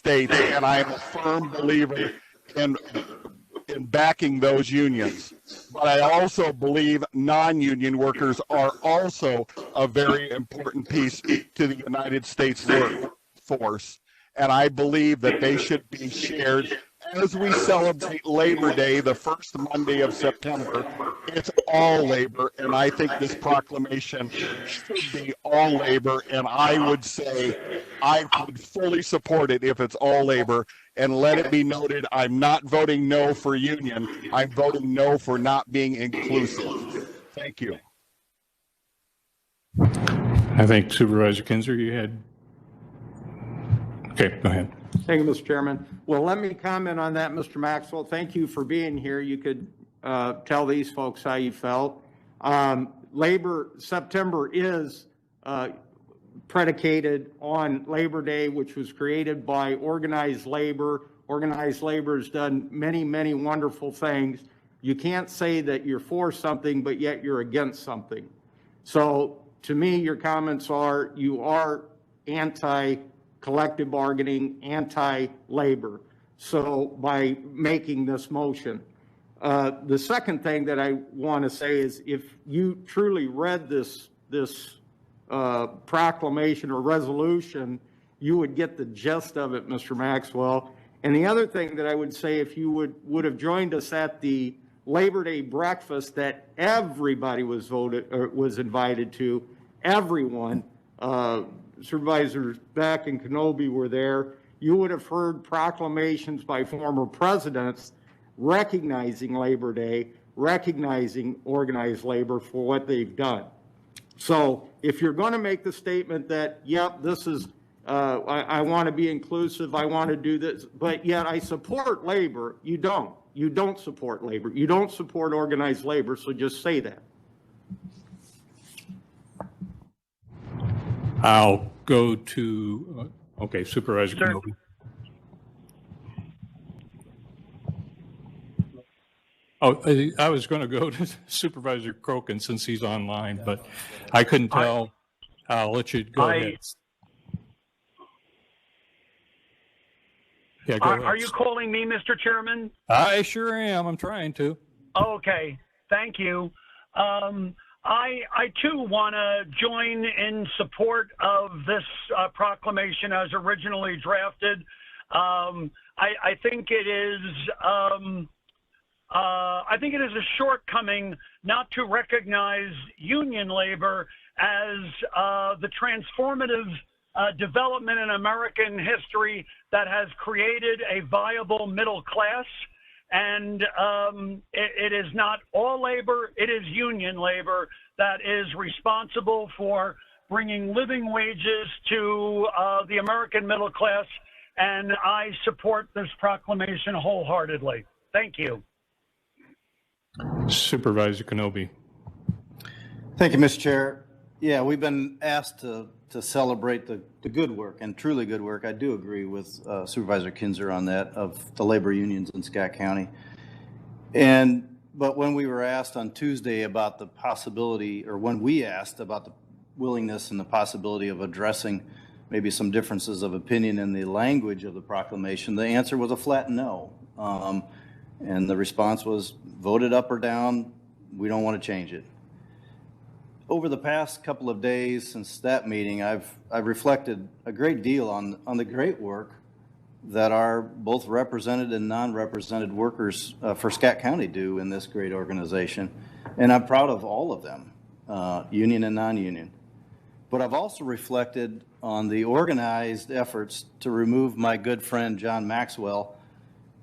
States, and I am a firm believer in backing those unions. But I also believe non-union workers are also a very important piece to the United States workforce. And I believe that they should be shared as we celebrate Labor Day, the first Monday of September. It's all labor, and I think this proclamation should be all labor, and I would say I would fully support it if it's all labor. And let it be noted, I'm not voting no for union. I'm voting no for not being inclusive. Thank you. I think Supervisor Kinzer, you had. Okay, go ahead. Thank you, Mr. Chairman. Well, let me comment on that, Mr. Maxwell. Thank you for being here. You could tell these folks how you felt. September is predicated on Labor Day, which was created by organized labor. Organized labor has done many, many wonderful things. You can't say that you're for something, but yet you're against something. So to me, your comments are, you are anti-collective bargaining, anti-labor. So by making this motion. The second thing that I want to say is, if you truly read this proclamation or resolution, you would get the gist of it, Mr. Maxwell. And the other thing that I would say, if you would have joined us at the Labor Day breakfast that everybody was invited to, everyone, Supervisors Beck and Kenobi were there, you would have heard proclamations by former presidents recognizing Labor Day, recognizing organized labor for what they've done. So if you're going to make the statement that, yep, this is, I want to be inclusive, I want to do this, but yet I support labor, you don't. You don't support labor. You don't support organized labor, so just say that. I'll go to, okay, Supervisor Kenobi. Oh, I was going to go to Supervisor Crokin since he's online, but I couldn't tell. I'll let you go ahead. Yeah, go ahead. Are you calling me, Mr. Chairman? I sure am. I'm trying to. Okay, thank you. I too want to join in support of this proclamation as originally drafted. I think it is. I think it is a shortcoming not to recognize union labor as the transformative development in American history that has created a viable middle class. And it is not all labor, it is union labor that is responsible for bringing living wages to the American middle class. And I support this proclamation wholeheartedly. Thank you. Supervisor Kenobi. Thank you, Mr. Chair. Yeah, we've been asked to celebrate the good work, and truly good work. I do agree with Supervisor Kinzer on that, of the labor unions in Scott County. But when we were asked on Tuesday about the possibility, or when we asked about the willingness and the possibility of addressing maybe some differences of opinion in the language of the proclamation, the answer was a flat no. And the response was voted up or down, we don't want to change it. Over the past couple of days since that meeting, I've reflected a great deal on the great work that our both represented and non-represented workers for Scott County do in this great organization. And I'm proud of all of them, union and non-union. But I've also reflected on the organized efforts to remove my good friend John Maxwell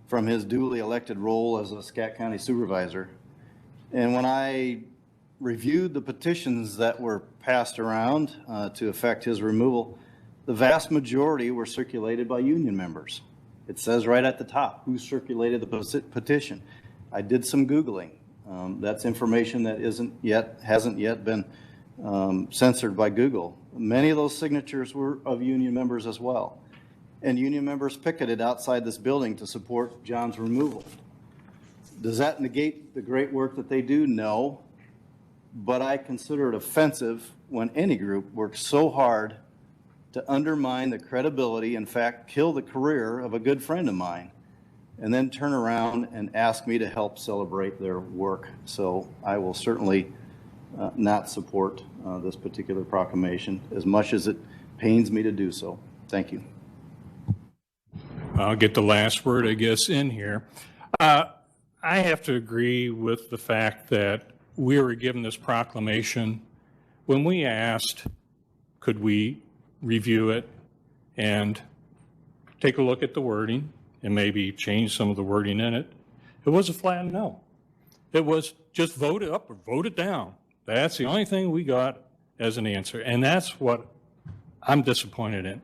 from his duly elected role as a Scott County supervisor. And when I reviewed the petitions that were passed around to effect his removal, the vast majority were circulated by union members. It says right at the top who circulated the petition. I did some Googling. That's information that hasn't yet been censored by Google. Many of those signatures were of union members as well. And union members picketed outside this building to support John's removal. Does that negate the great work that they do? No. But I consider it offensive when any group works so hard to undermine the credibility, in fact, kill the career of a good friend of mine, and then turn around and ask me to help celebrate their work. So I will certainly not support this particular proclamation, as much as it pains me to do so. Thank you. I'll get the last word, I guess, in here. I have to agree with the fact that we were given this proclamation when we asked, could we review it and take a look at the wording and maybe change some of the wording in it. It was a flat no. It was just vote it up or vote it down. That's the only thing we got as an answer. And that's what I'm disappointed in.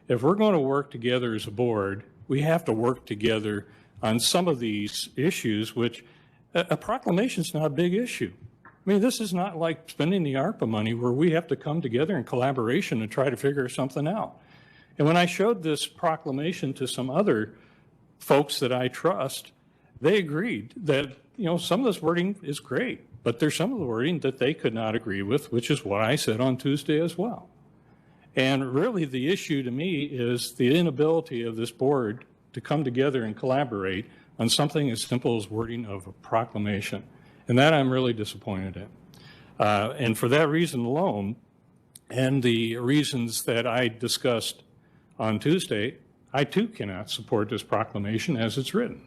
If we're going to work together as a board, we have to work together on some of these issues, which a proclamation is not a big issue. I mean, this is not like spending the ARPA money where we have to come together in collaboration and try to figure something out. And when I showed this proclamation to some other folks that I trust, they agreed that, you know, some of this wording is great, but there's some of the wording that they could not agree with, which is what I said on Tuesday as well. And really the issue to me is the inability of this board to come together and collaborate on something as simple as wording of a proclamation. And that I'm really disappointed in. And for that reason alone, and the reasons that I discussed on Tuesday, I too cannot support this proclamation as it's written.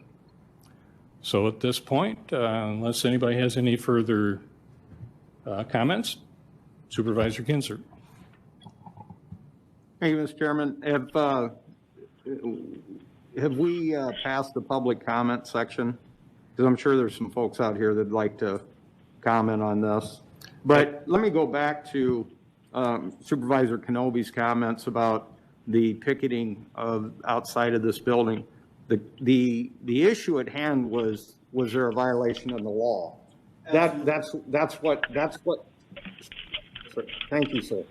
So at this point, unless anybody has any further comments, Supervisor Kinzer. Thank you, Mr. Chairman. Have we passed the public comment section? Because I'm sure there's some folks out here that'd like to comment on this. But let me go back to Supervisor Kenobi's comments about the picketing of outside of this building. The issue at hand was there a violation of the law? That's what. Thank you, sir.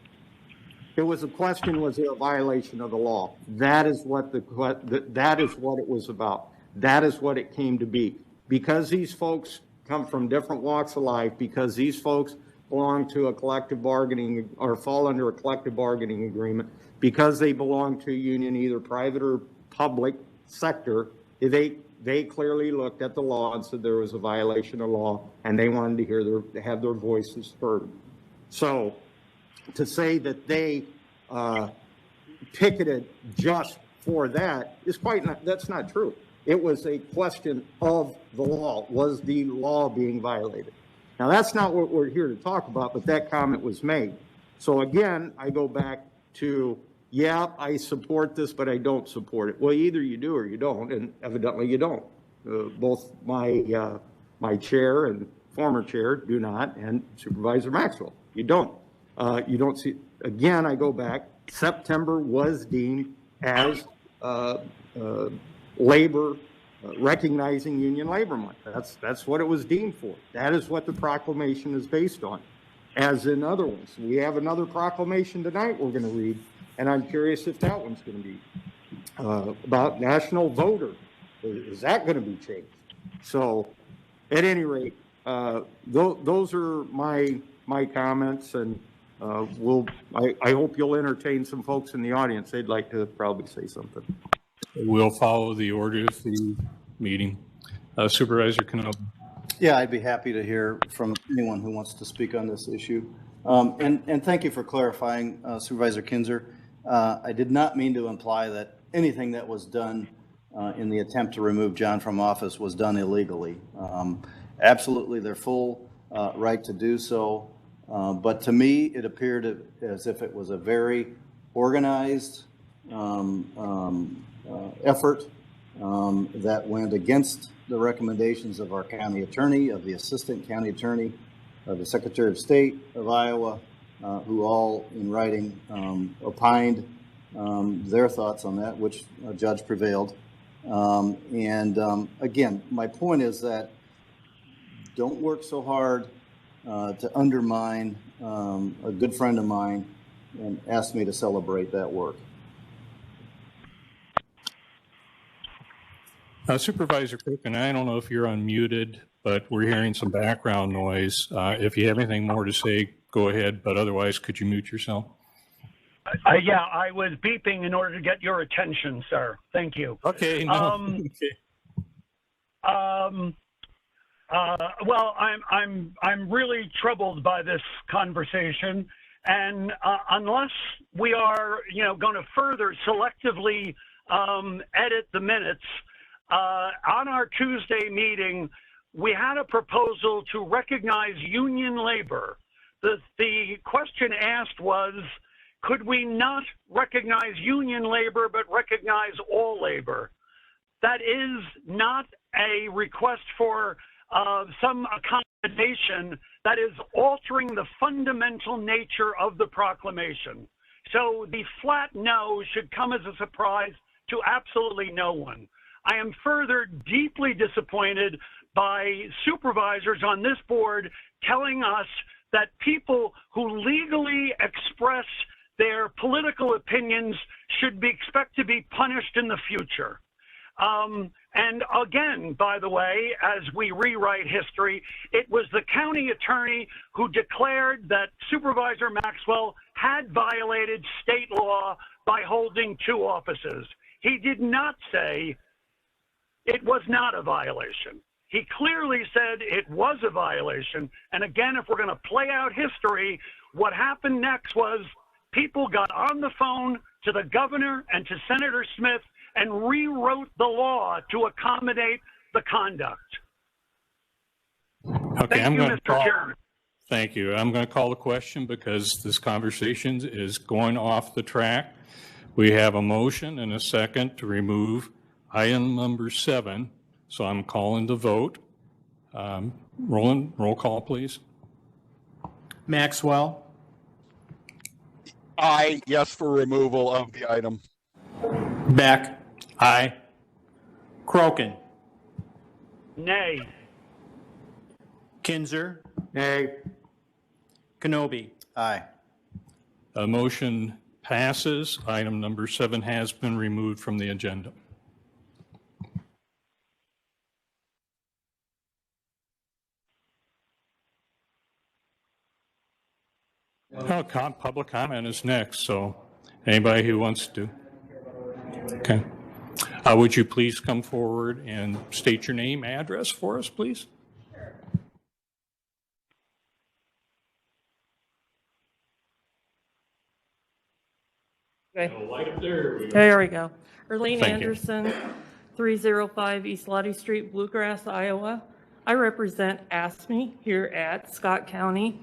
It was a question: was there a violation of the law? That is what that is what it was about. That is what it came to be. Because these folks come from different walks of life, because these folks belong to a collective bargaining or fall under a collective bargaining agreement, because they belong to a union, either private or public sector, they clearly looked at the law and said there was a violation of law, and they wanted to have their voices heard. So to say that they picketed just for that is that's not true. It was a question of the law. Was the law being violated? Now, that's not what we're here to talk about, but that comment was made. So again, I go back to, yeah, I support this, but I don't support it. Well, either you do or you don't, and evidently you don't. Both my chair and former chair do not, and Supervisor Maxwell, you don't. You don't see, again, I go back, September was deemed as labor, recognizing union labor month. That's what it was deemed for. That is what the proclamation is based on. As in other ones, we have another proclamation tonight we're going to read, and I'm curious if that one's going to be about national voter. Is that going to be changed? So, at any rate, those are my comments, and I hope you'll entertain some folks in the audience. They'd like to probably say something. We'll follow the order of the meeting. Supervisor Kenobi. Yeah, I'd be happy to hear from anyone who wants to speak on this issue. And thank you for clarifying, Supervisor Kinzer. I did not mean to imply that anything that was done in the attempt to remove John from office was done illegally. Absolutely, their full right to do so. But to me, it appeared as if it was a very organized effort that went against the recommendations of our county attorney, of the assistant county attorney, of the Secretary of State of Iowa, who all in writing opined their thoughts on that, which a judge prevailed. Again, my point is that don't work so hard to undermine a good friend of mine and ask me to celebrate that work. Supervisor Cook, and I don't know if you're unmuted, but we're hearing some background noise. If you have anything more to say, go ahead, but otherwise, could you mute yourself? Yeah, I was beeping in order to get your attention, sir. Thank you. Okay, no. Okay. Well, I'm really troubled by this conversation, and unless we are, going to further selectively edit the minutes, on our Tuesday meeting, we had a proposal to recognize union labor. The question asked was, could we not recognize union labor but recognize all labor? That is not a request for some accommodation. That is altering the fundamental nature of the proclamation. So the flat no should come as a surprise to absolutely no one. I am further deeply disappointed by supervisors on this board telling us that people who legally express their political opinions should be expected to be punished in the future. And again, by the way, as we rewrite history, it was the county attorney who declared that Supervisor Maxwell had violated state law by holding 2 offices. He did not say it was not a violation. He clearly said it was a violation. And again, if we're going to play out history, what happened next was people got on the phone to the governor and to Senator Smith and rewrote the law to accommodate the conduct. Okay, Thank you, Mr. Chairman. Thank you. I'm going to call the question because this conversation is going off the track. We have a motion and a second to remove item number 7. So I'm calling the vote. Roll call, please. Maxwell, Aye, yes for removal of the item. Beck, Aye. Crokin, Nay. Kinzer, Nay. Kenobi. Aye. The motion passes. Item number 7 has been removed from the agenda. Oh, public comment is next, so anybody who wants to. Okay. Would you please come forward and state your name, address for us, please? Okay. Light up there. There we go. Erlene Thank you. Anderson, 305 East Lottie Street, Bluegrass, Iowa. I represent ASME here at Scott County.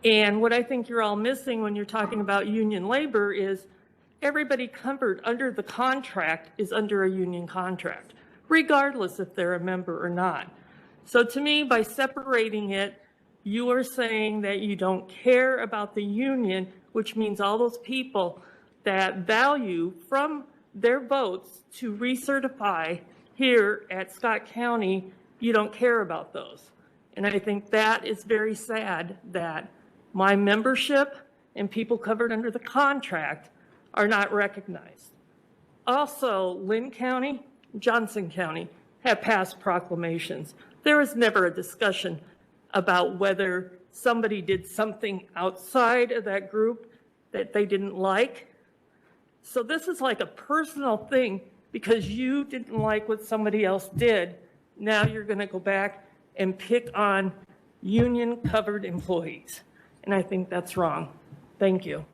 And what I think you're all missing when you're talking about union labor is everybody covered under the contract is under a union contract, regardless if they're a member or not. So to me, by separating it, you are saying that you don't care about the union, which means all those people that value from their votes to recertify here at Scott County, you don't care about those. And I think that is very sad that my membership and people covered under the contract are not recognized. Also, Lynn County, Johnson County have passed proclamations. There was never a discussion about whether somebody did something outside of that group that they didn't like. So this is like a personal thing because you didn't like what somebody else did. Now you're going to go back and pick on union covered employees. And I think that's wrong. Thank you.